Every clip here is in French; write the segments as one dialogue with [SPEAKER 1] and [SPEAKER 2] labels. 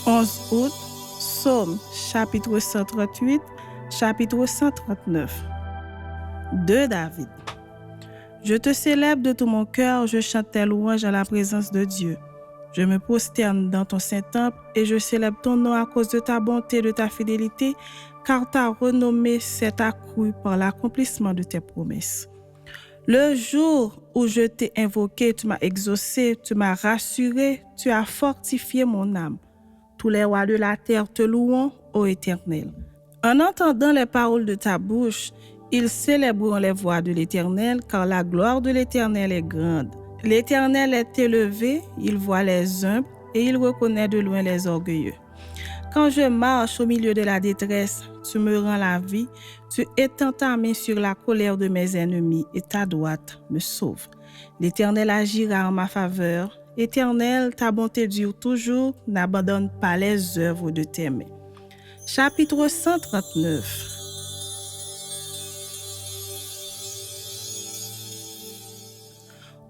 [SPEAKER 1] 11 août, Psaume, chapitre 138, chapitre 139. De David. Je te célèbre de tout mon cœur, je chante tes louanges à la présence de Dieu. Je me prosterne dans ton saint temple et je célèbre ton nom à cause de ta bonté et de ta fidélité, car ta renommée s'est accrue par l'accomplissement de tes promesses. Le jour où je t'ai invoqué, tu m'as exaucé, tu m'as rassuré, tu as fortifié mon âme. Tous les rois de la terre te loueront, ô Éternel. En entendant les paroles de ta bouche, ils célébreront les voies de l'Éternel, car la gloire de l'Éternel est grande. L'Éternel est élevé, il voit les humbles et il reconnaît de loin les orgueilleux. Quand je marche au milieu de la détresse, tu me rends la vie, tu étends ta main sur la colère de mes ennemis et ta droite me sauve. L'Éternel agira en ma faveur. Éternel, ta bonté dure toujours, n'abandonne pas les œuvres de tes mains. Chapitre 139.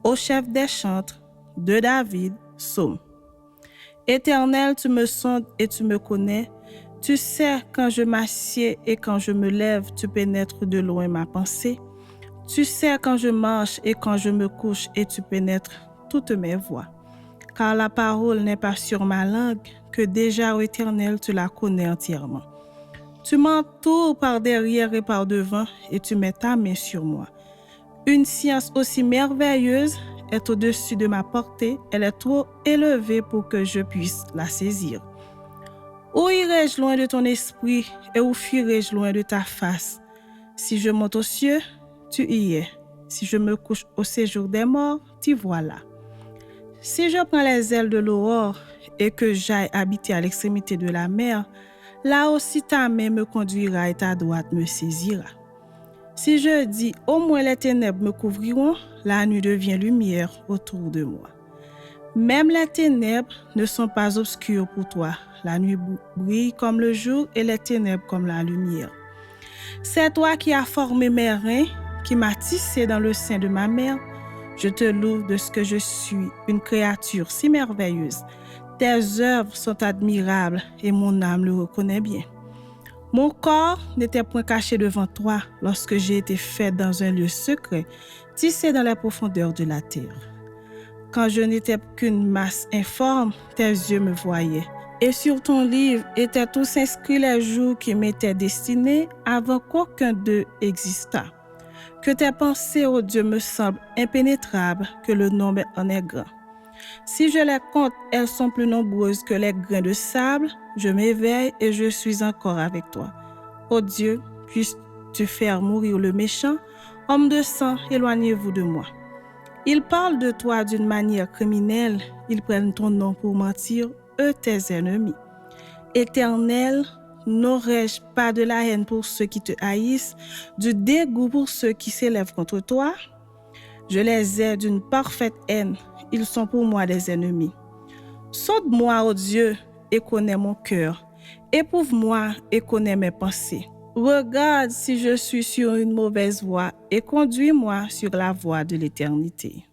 [SPEAKER 1] Au chef des chantres, de David, Psaume. Éternel, tu me sondes et tu me connais. Tu sais quand je m'assieds et quand je me lève, tu pénètres de loin ma pensée. Tu sais quand je marche et quand je me couche et tu pénètres toutes mes voies. Car la parole n'est pas sur ma langue, que déjà, ô Éternel, tu la connais entièrement. Tu m'entoures par derrière et par devant et tu mets ta main sur moi. Une science aussi merveilleuse est au-dessus de ma portée, elle est trop élevée pour que je puisse la saisir. Où irai-je loin de ton esprit et où fuirai-je loin de ta face? Si je monte aux cieux, tu y es. Si je me couche au séjour des morts, t'y voilà. Si je prends les ailes de l'aurore et que j'aille habiter à l'extrémité de la mer, là aussi ta main me conduira et ta droite me saisira. Si je dis, au moins les ténèbres me couvriront, la nuit devient lumière autour de moi. Même les ténèbres ne sont pas obscures pour toi. La nuit brille comme le jour et les ténèbres comme la lumière. C'est toi qui as formé mes reins, qui m'as tissé dans le sein de ma mère. Je te loue de ce que je suis, une créature si merveilleuse. Tes œuvres sont admirables et mon âme le reconnaît bien. Mon corps n'était point caché devant toi lorsque j'ai été faite dans un lieu secret, tissé dans les profondeurs de la terre. Quand je n'étais qu'une masse informe, tes yeux me voyaient. Et sur ton livre étaient tous inscrits les jours qui m'étaient destinés avant qu'aucun d'eux existât. Que tes pensées, ô Dieu, me semblent impénétrables, que le nombre en est grand. Si je les compte, elles sont plus nombreuses que les grains de sable. Je m'éveille et je suis encore avec toi. Ô Dieu, puisses-tu faire mourir le méchant? Homme de sang, éloignez-vous de moi. Ils parlent de toi d'une manière criminelle. Ils prennent ton nom pour mentir, eux tes ennemis. Éternel, n'aurais-je pas de la haine pour ceux qui te haïssent, du dégoût pour ceux qui s'élèvent contre toi? Je les ai d'une parfaite haine. Ils sont pour moi des ennemis. Sonde-moi, ô Dieu, et connais mon cœur. Éprouve-moi et connais mes pensées. Regarde si je suis sur une mauvaise voie et conduis-moi sur la voie de l'éternité.